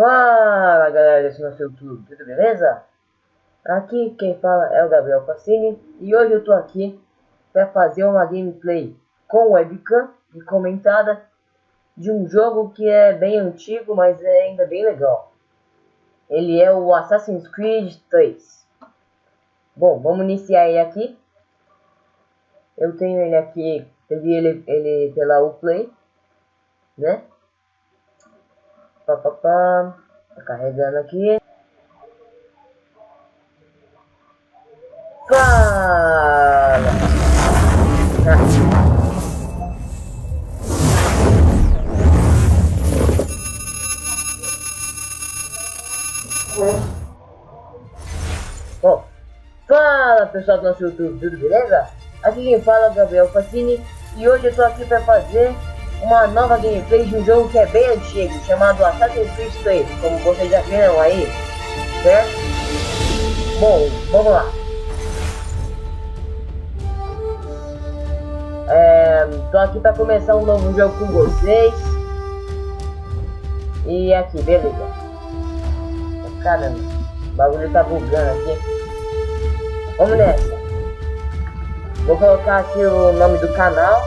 Fala galera desse nosso YouTube, tudo beleza? Aqui quem fala é o Gabriel Passini e hoje eu tô aqui para fazer uma gameplay com webcam e comentada de um jogo que é bem antigo, mas é ainda bem legal. Ele é o Assassin's Creed 3. Bom, vamos iniciar ele aqui. Eu tenho ele aqui, ele pela Uplay, né? Tá carregando aqui. Fala! Bom, fala pessoal do nosso YouTube, tudo beleza? Aqui quem fala é o Gabriel Passini e hoje eu tô aqui para fazer uma nova gameplay de um jogo que é bem antigo, chamado Assassin's Creed 3, como vocês já viram aí, certo? Bom, vamos lá. Tô aqui para começar um novo jogo com vocês. E aqui, beleza. Caramba, o bagulho tá bugando aqui. Vamos nessa. Vou colocar aqui o nome do canal.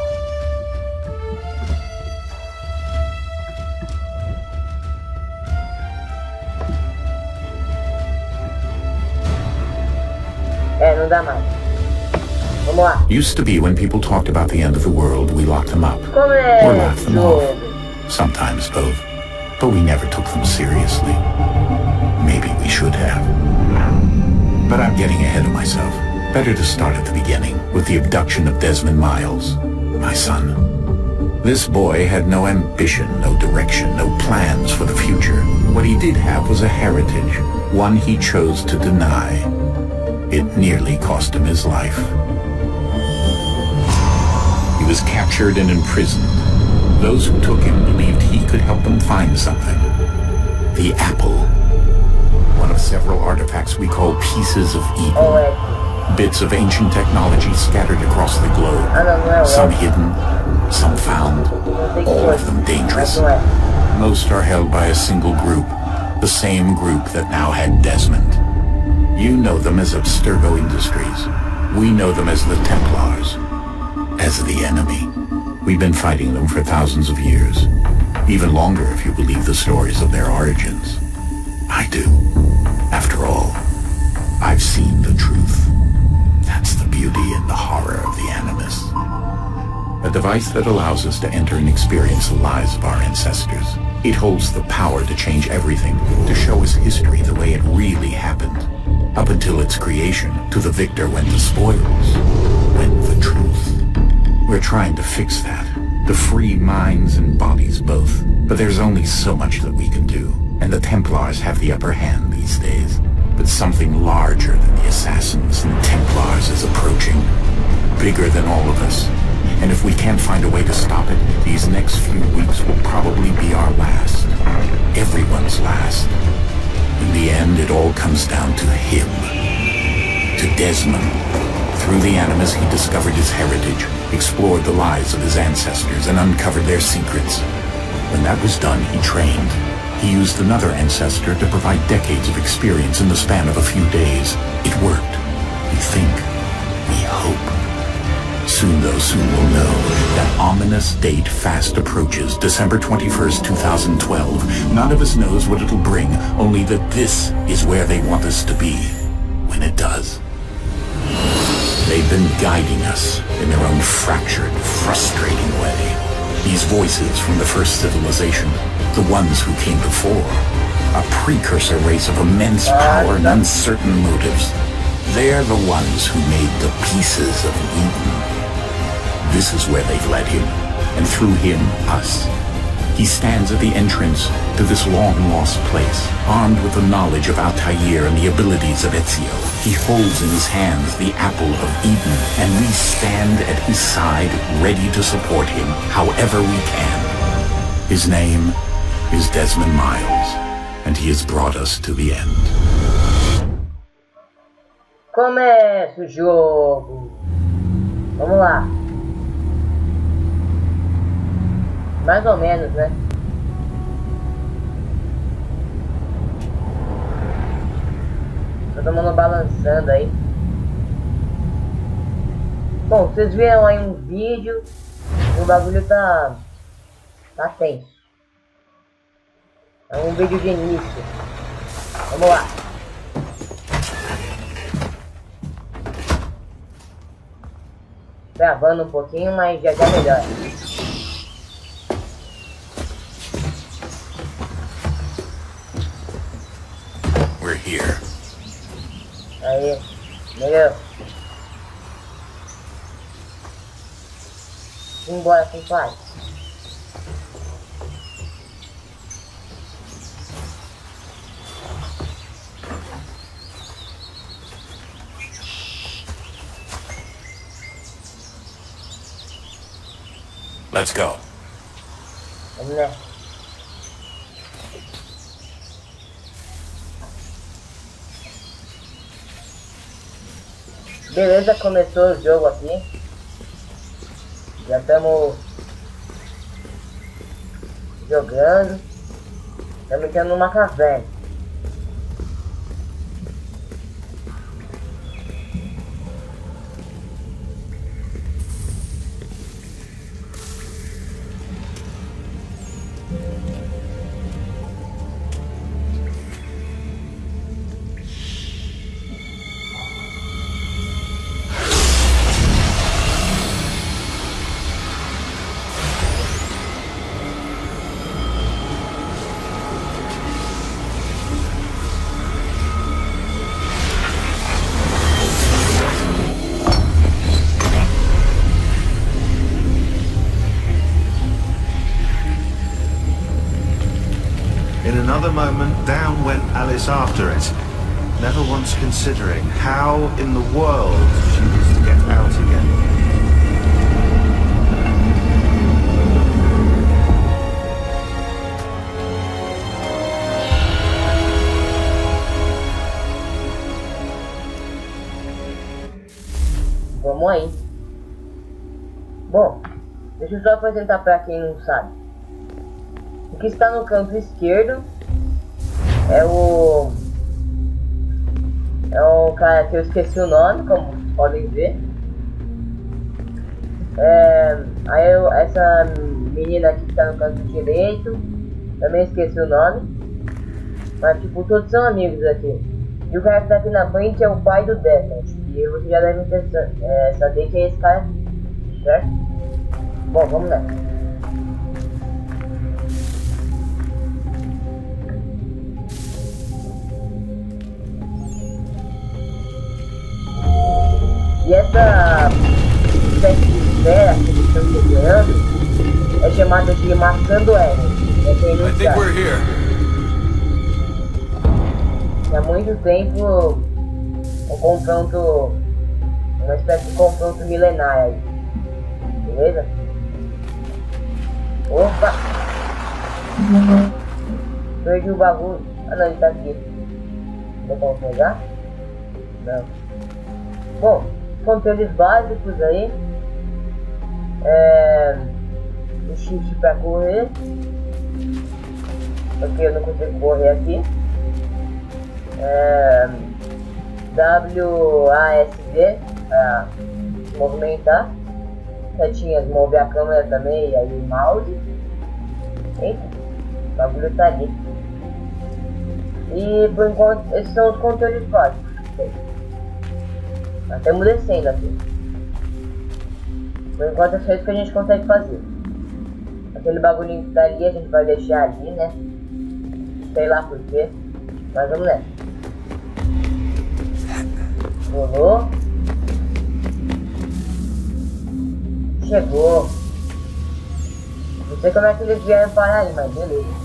Não dá mais. Vamos lá. Used to be when people talked about the end of the world, we locked them up. Or laughed them off. Sometimes both. But we never took them seriously. Maybe we should have. But I'm getting ahead of myself. Better to start at the beginning, with the abduction of Desmond Miles, my son. This boy had no ambition, no direction, no plans for the future. What he did have was a heritage, one he chose to deny. It nearly cost him his life. He was captured and imprisoned. Those who took him believed he could help them find something. The apple. One of several artifacts we call pieces of Eden. Bits of ancient technology scattered across the globe. Some hidden, some found, all of them dangerous. Most are held by a single group, the same group that now had Desmond. You know them as Abstergo Industries. We know them as the Templars. As the enemy. We've been fighting them for thousands of years. Even longer if you believe the stories of their origins. I do. After all, I've seen the truth. That's the beauty and the horror of the Animus. A device that allows us to enter and experience the lives of our ancestors. It holds the power to change everything, to show us history the way it really happened. Up until its creation, to the victor went the spoils, went the truth. We're trying to fix that, to free minds and bodies both. But there's only so much that we can do, and the Templars have the upper hand these days. But something larger than the Assassins and Templars is approaching, bigger than all of us. And if we can't find a way to stop it, these next few weeks will probably be our last. Everyone's last. In the end, it all comes down to him. To Desmond. Through the Animus, he discovered his heritage, explored the lives of his ancestors, and uncovered their secrets. When that was done, he trained. He used another ancestor to provide decades of experience in the span of a few days. It worked. We think. We hope. Soon we'll know. That ominous date fast approaches, December 21st, 2012. None of us knows what it'll bring, only that this is where they want us to be, when it does. They've been guiding us in their own fractured, frustrating way. These voices from the first civilization, the ones who came before, a precursor race of immense power and uncertain motives. They're the ones who made the pieces of Eden. This is where they've led him, and through him, us. He stands at the entrance to this long-lost place, armed with the knowledge of Altair and the abilities of Ezio. He holds in his hands the apple of Eden, and we stand at his side, ready to support him however we can. His name is Desmond Miles, and he has brought us to the end. Começa o jogo. Vamos lá. Mais ou menos, né? Todo mundo balançando aí. Bom, vocês viram aí um vídeo. O bagulho tá tenso. É um vídeo de início. Vamos lá. Travando um pouquinho, mas já melhora. We're here. Aí, melhor. Embora com paz. Let's go. Vamos nessa. Beleza, começou o jogo aqui. Já estamos jogando. Estamos entrando numa caverna. In another moment, down went Alice after it, never once considering how in the world she was to get out again. Vamos aí. Bom, deixa eu só apresentar para quem não sabe. O que está no canto esquerdo é o cara que eu esqueci o nome, como vocês podem ver. Essa menina aqui que está no canto direito, também esqueci o nome. Mas tipo, todos são amigos aqui. E o cara que está aqui na frente é o pai do Desmond. E você já deve saber que é esse cara aqui, certo? Bom, vamos lá. E essa espécie de esfera que eles estão desenhando é chamada de maçã do Éden. I think we're here. Há muito tempo um confronto, uma espécie de confronto milenar aí. Beleza? Opa! Perdi o bagulho. Ah não, ele tá aqui. Deu pra pegar? Não. Bom, controles básicos aí. O shift para correr. Porque eu não consigo correr aqui. WASD para se movimentar. Setinhas mover a câmera também e aí o mouse. Eita, o bagulho tá ali. E por enquanto esses são os controles básicos. Nós estamos descendo aqui. Por enquanto é só isso que a gente consegue fazer. Aquele bagulhinho que tá ali a gente vai deixar ali, né? Sei lá porquê. Mas vamos nessa. Rolou. Chegou. Não sei como é que eles vieram parar aí, mas beleza.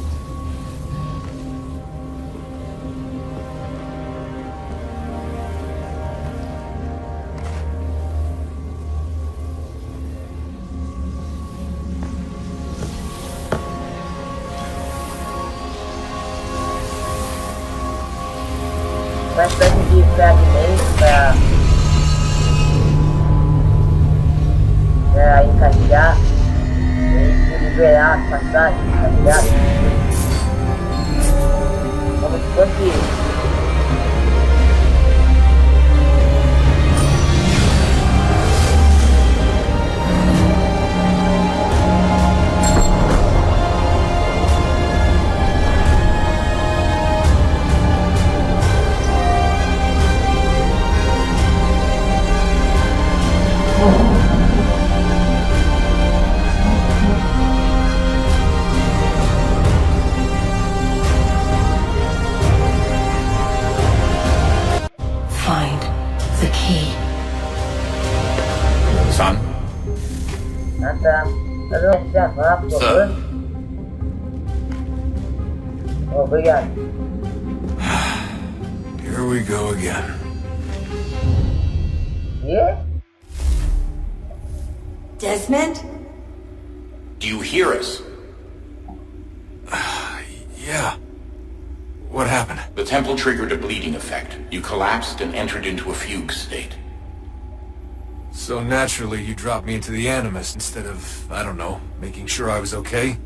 Uma espécie de fragmento para encaixar e liberar a passagem, tá ligado? Como se fosse Son? Ah, tá. Mas eu vou gravar, por favor. Obrigado. Here we go again. E? Desmond? Do you hear us? Yeah. What happened? The temple triggered a bleeding effect. You collapsed and entered into a fugue state. So naturally you dropped me into the Animus instead of, I don't know, making sure I was okay?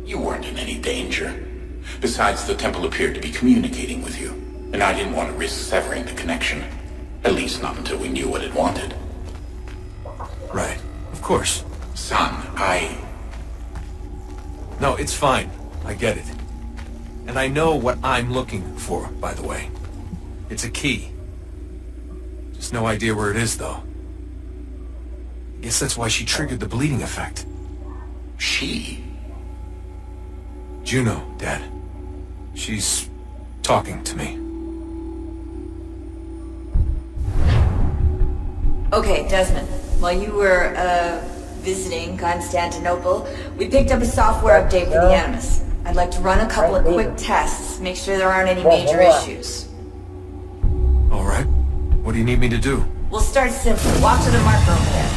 You weren't in any danger. Besides, the temple appeared to be communicating with you, and I didn't want to risk severing the connection. At least not until we knew what it wanted. Right. Of course. Son, No, it's fine. I get it. And I know what I'm looking for, by the way. It's a key. Just no idea where it is, though. I guess that's why she triggered the bleeding effect. She? Juno, Dad. She's talking to me. Okay, Desmond. While you were, visiting Constantinople, we picked up a software update for the Animus. I'd like to run a couple of quick tests, make sure there aren't any major issues. All right. What do you need me to do? We'll start simple. Walk to the marker over there.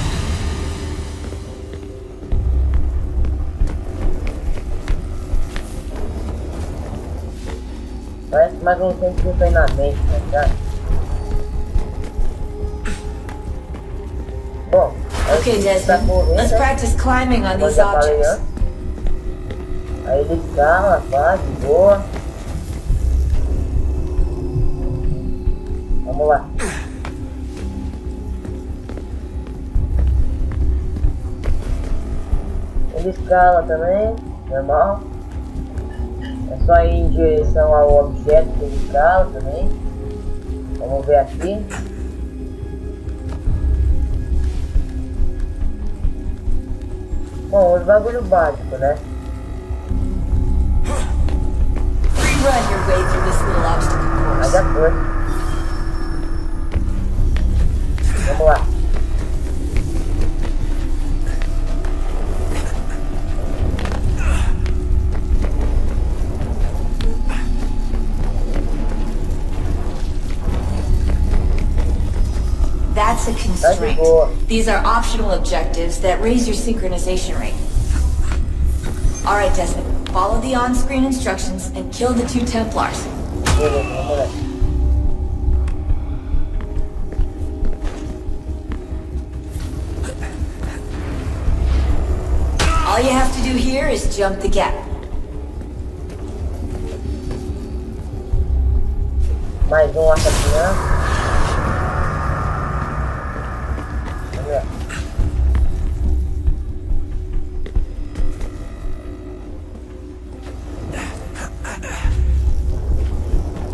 Parece mais um centro de treinamento, tá? Bom, Okay, Desmond. Let's practice climbing on these objects. Aí ele escala, pá, de boa. Vamos lá. Ele escala também, normal. É só ir em direção ao objeto que ele escala também. Vamos ver aqui. Bom, os bagulho básico, né? Rerun your way through this little obstacle Mas course. já foi. Vamos lá. That's a constraint. These are optional objectives that raise your synchronization rate. Alright, Desmond. Follow the on-screen instructions and kill the 2 Templars. Beleza, vamos lá. All you have to do here is jump the gap. Mais assassinato. Vamos ver.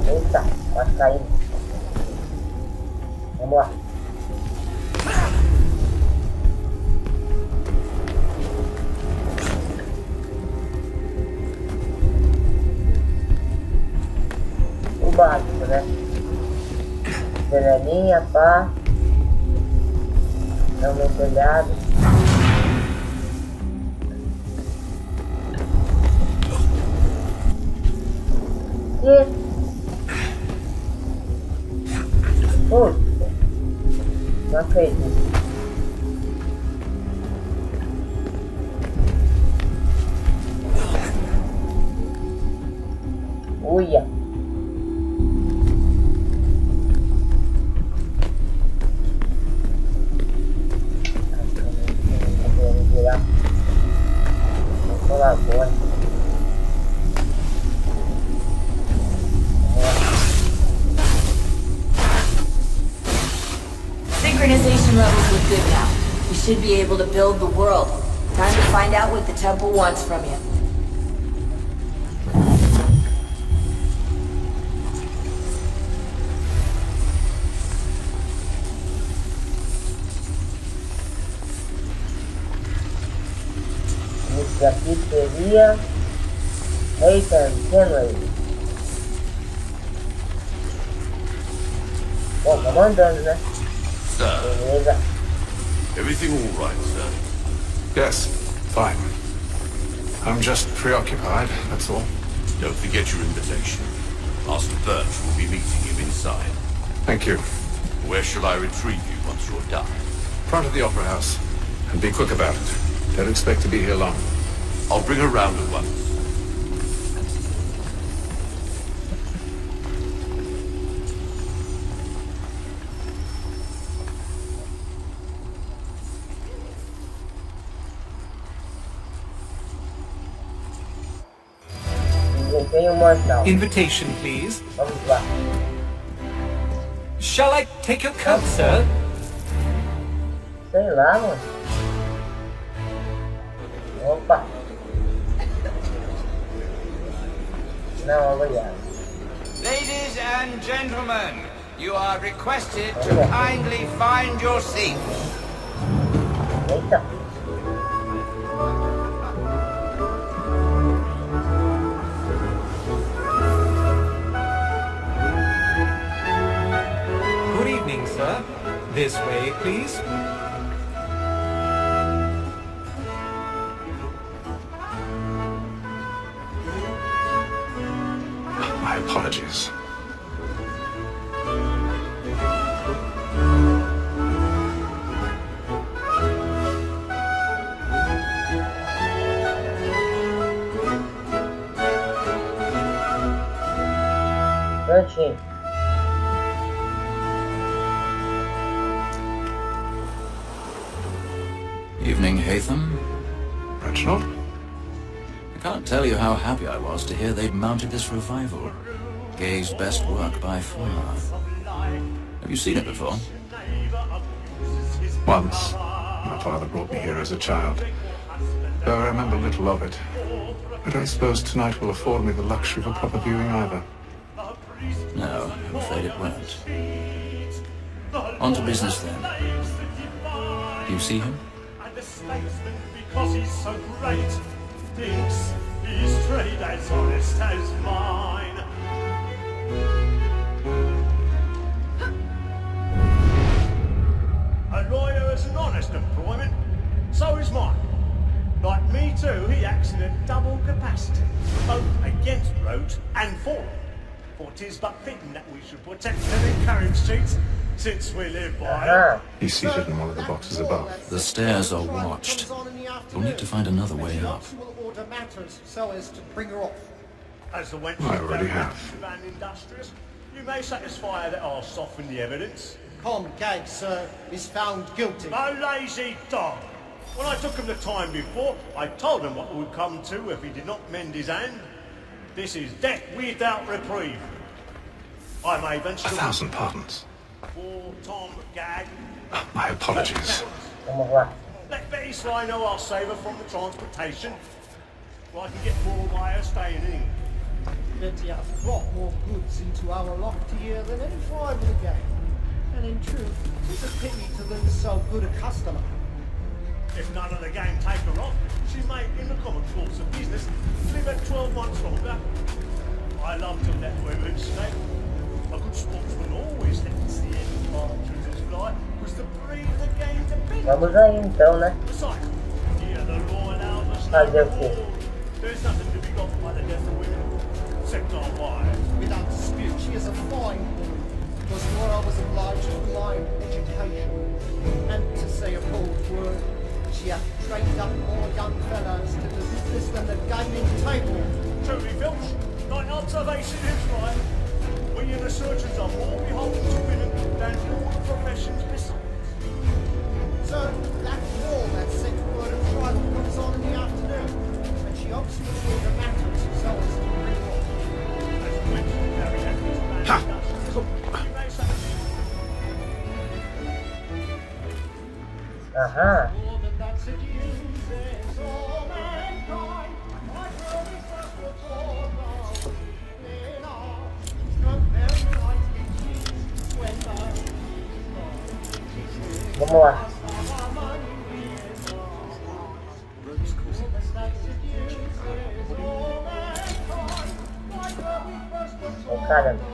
Eita, quase caindo. Vamos lá. O básico, né? Janelinha, pá. Não meu telhado. E... Puxa, não acredito. Uia. Vou lá agora. Synchronization levels look good now. We should be able to build the world. Time to find out what the temple wants from you. Isso aqui seria tentando. Bom, vamos andando, né? sir. Beleza. Everything all right, sir? Yes, fine. I'm just preoccupied, that's all. Don't forget your invitation. Master Birch will be meeting you inside. Thank you. Where shall I retrieve you once you're done? Front of the Opera House. And be quick about it. Don't expect to be here long. I'll bring her round at once. Desempenho mortal. Invitation, please. Vamos lá. Shall I take your coat, sir? Sei lá, mano. Opa. Não, obrigado. Ladies and gentlemen, you are requested to kindly find your seats. Eita. Good evening, sir. This way, please. My apologies. Prontinho. Evening, Hatham. Reginald? I can't tell you how happy I was to hear they'd mounted this revival. Gay's best work by far. Have you seen it before? Once. My father brought me here as a child. Though I remember little of it. I don't suppose tonight will afford me the luxury of a proper viewing either. No, I'm afraid it won't. On to business then. Do you see him? And the statesman, because he's so great, thinks his trade as honest as mine. A lawyer is an honest employment, so is mine. Like me too, he acts in a double capacity, both against roads and for them. For 'tis but fitting that we should protect and encourage streets, since we live by He's seated in one of the boxes above. The stairs are watched. You'll need to find another way up. So as to bring her off. As the wench I already have. and industrious, you may satisfy that I'll soften the evidence. Con Gag, sir, is found guilty. A lazy dog! When I took him the time before, I told him what would come to if he did not mend his hand. This is death without reprieve. I may venture 1,000 pardons. for Tom Gag. My apologies. Vamos lá. Let Betty Sly know I'll save her from the transportation, so I can get more by her staying in England. Betty hath brought more goods into our loft here than any rival gang. And in truth, it's a pity to lose so good a customer. If none of the gang take her off, she may, in the common course of business, live at 12 months longer. I love to let women stay. A good sportsman always lets the end partridges fly, because the breed of the game depends. Vamos aí então, né? Besides, here the law allows us Fazer o no quê? reward. There's nothing to be got by the death of women, except our wives. Without dispute, she is a fine woman. Was where I was obliged to blind education. And to say a bold word, she hath trained up more young fellows to the business than the gaming table. Truly, Filch, thy observation is right. We in the surgeons are more beholden to women than all the professions besides. So, that wall that sent word of trial comes on in the afternoon, and she hopes to resolve the matters so as to bring off. As a witch, very active man does. You may say Aham. more than that seduces all mankind. My world is first before God. In all, not very nice it is when Vamos lá. Oh, caramba.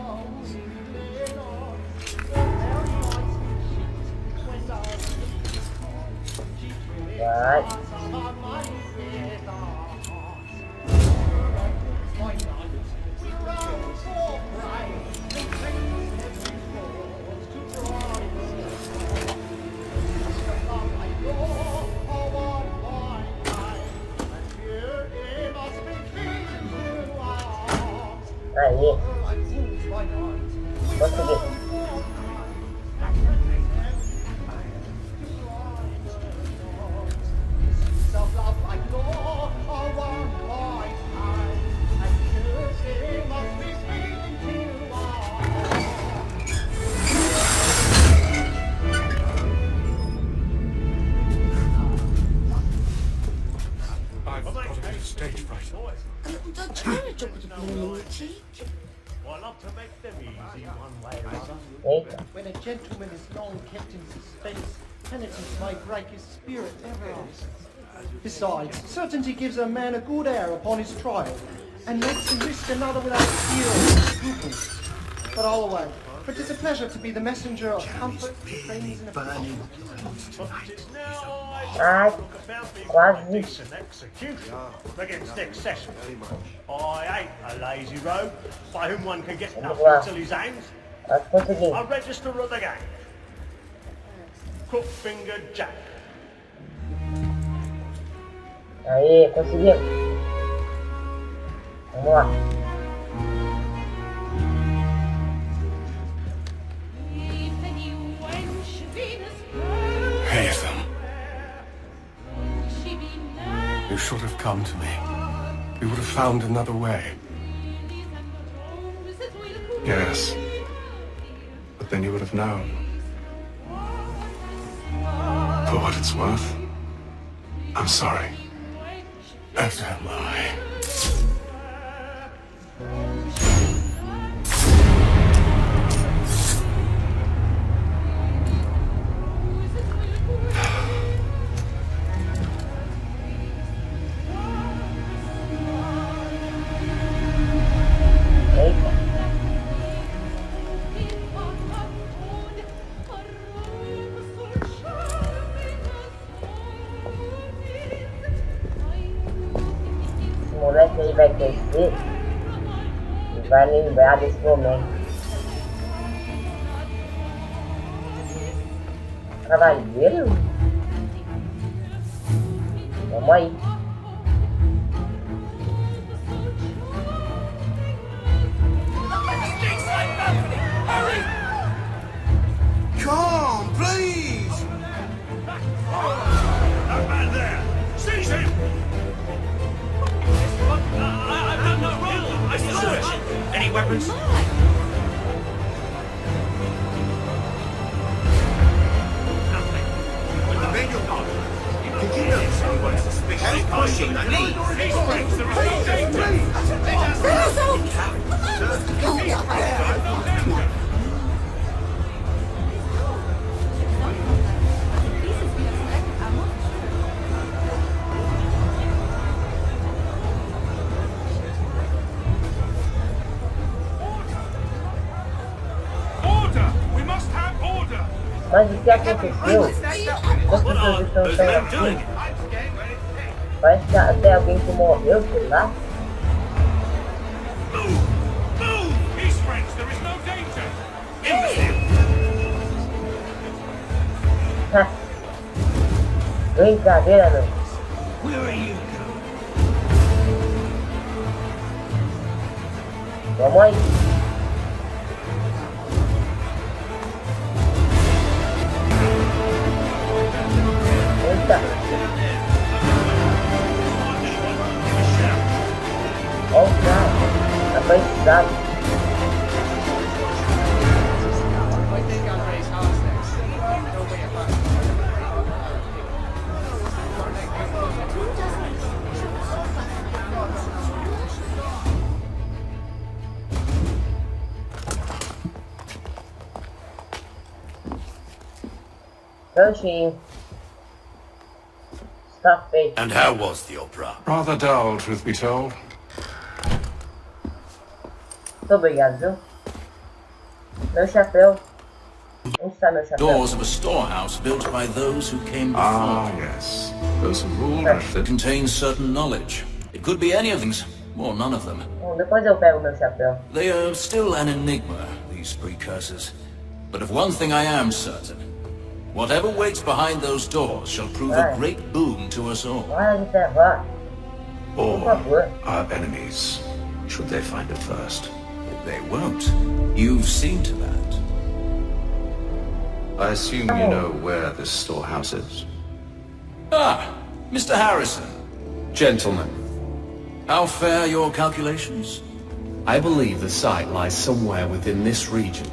Vai. Aí. Consegui. Eita. When a gentleman is long kept in suspense, penitence may break his spirit. Besides, certainty gives a man a good air upon his trial, and makes him risk another without fear or scruples. But all away, for it is a pleasure to be the messenger of comfort to friends and affection. Ai, quase. Execution begins next session. I hate a lazy rogue by whom one can get nothing till his hands. Acho que consegui. I register of the game. Crook-fingered Jack. Aí, conseguimos. Vamos lá. Haytham. You should have come to me. We would have found another way. Yes. But then you would have known. For what it's worth, I'm sorry. As am I. O moleque aí vai crescer e vai lembrar desse momento. Cavalheiro? Vamos aí. Come, please! That man there! Seize him! I've done no wrong! I search! Any weapons? Nothing. I beg your pardon. Did you notice anyone suspiciously pushing the knee? These friends, there is no danger! Mas o que aconteceu? As pessoas estão tão assim. Parece que até alguém que morreu, sei lá. Brincadeira, não. Vamos aí. Eita. Olha o cara. Apaixonado. Ganchinho. Está feito. And how was the opera? Rather dull, truth be told. Muito obrigado, viu? Meu chapéu Onde está meu chapéu? Doors of a storehouse built by those who came before. Ah, yes. Those who ruled That contains certain knowledge. It could be any of things, or none of them. Bom, depois eu pego meu chapéu. They are still an enigma, these precursors. But of one thing I am certain. Whatever waits behind those doors shall prove a great boon to us all. Para de ferrar. Por or favor. our enemies, should they find it first. They won't. You've seen to that. I assume you know where this storehouse is. Ah, Mr. Harrison. Gentlemen, How fare your calculations? I believe the site lies somewhere within this region.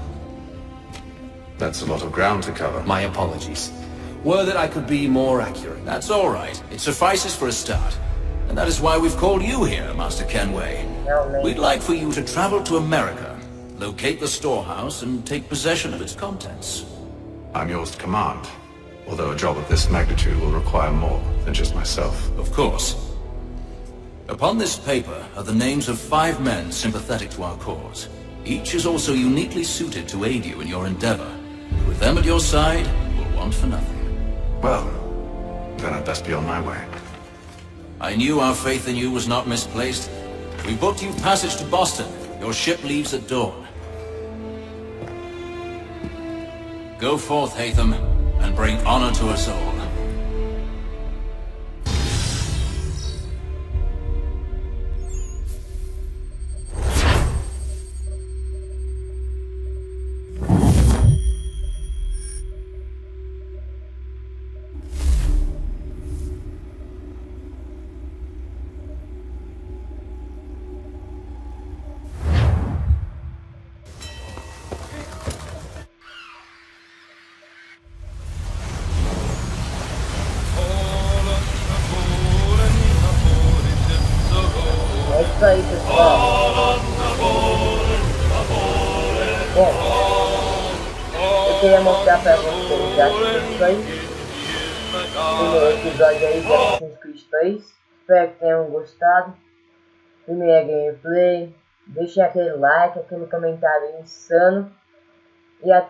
That's a lot of ground to cover. My apologies. Were that I could be more accurate. That's all right. It suffices for a start. And that is why we've called you here, Master Kenway. We'd like for you to travel to America, locate the storehouse, and take possession of its contents. I'm yours to command, although a job of this magnitude will require more than just myself. Of course. Upon this paper are the names of 5 men sympathetic to our cause. Each is also uniquely suited to aid you in your endeavor. With them at your side, you'll want for nothing. Well, then I'd best be on my way. I knew our faith in you was not misplaced. We booked you passage to Boston. Your ship leaves at dawn. Go forth, Hatham, and bring honor to us all. É isso aí, pessoal. Bom, eu queria mostrar pra vocês já isso aí. Primeiro episódio aí de Assassin's Creed 3. Espero que tenham gostado. Primeira gameplay. Deixem aquele like, aquele comentário insano. E até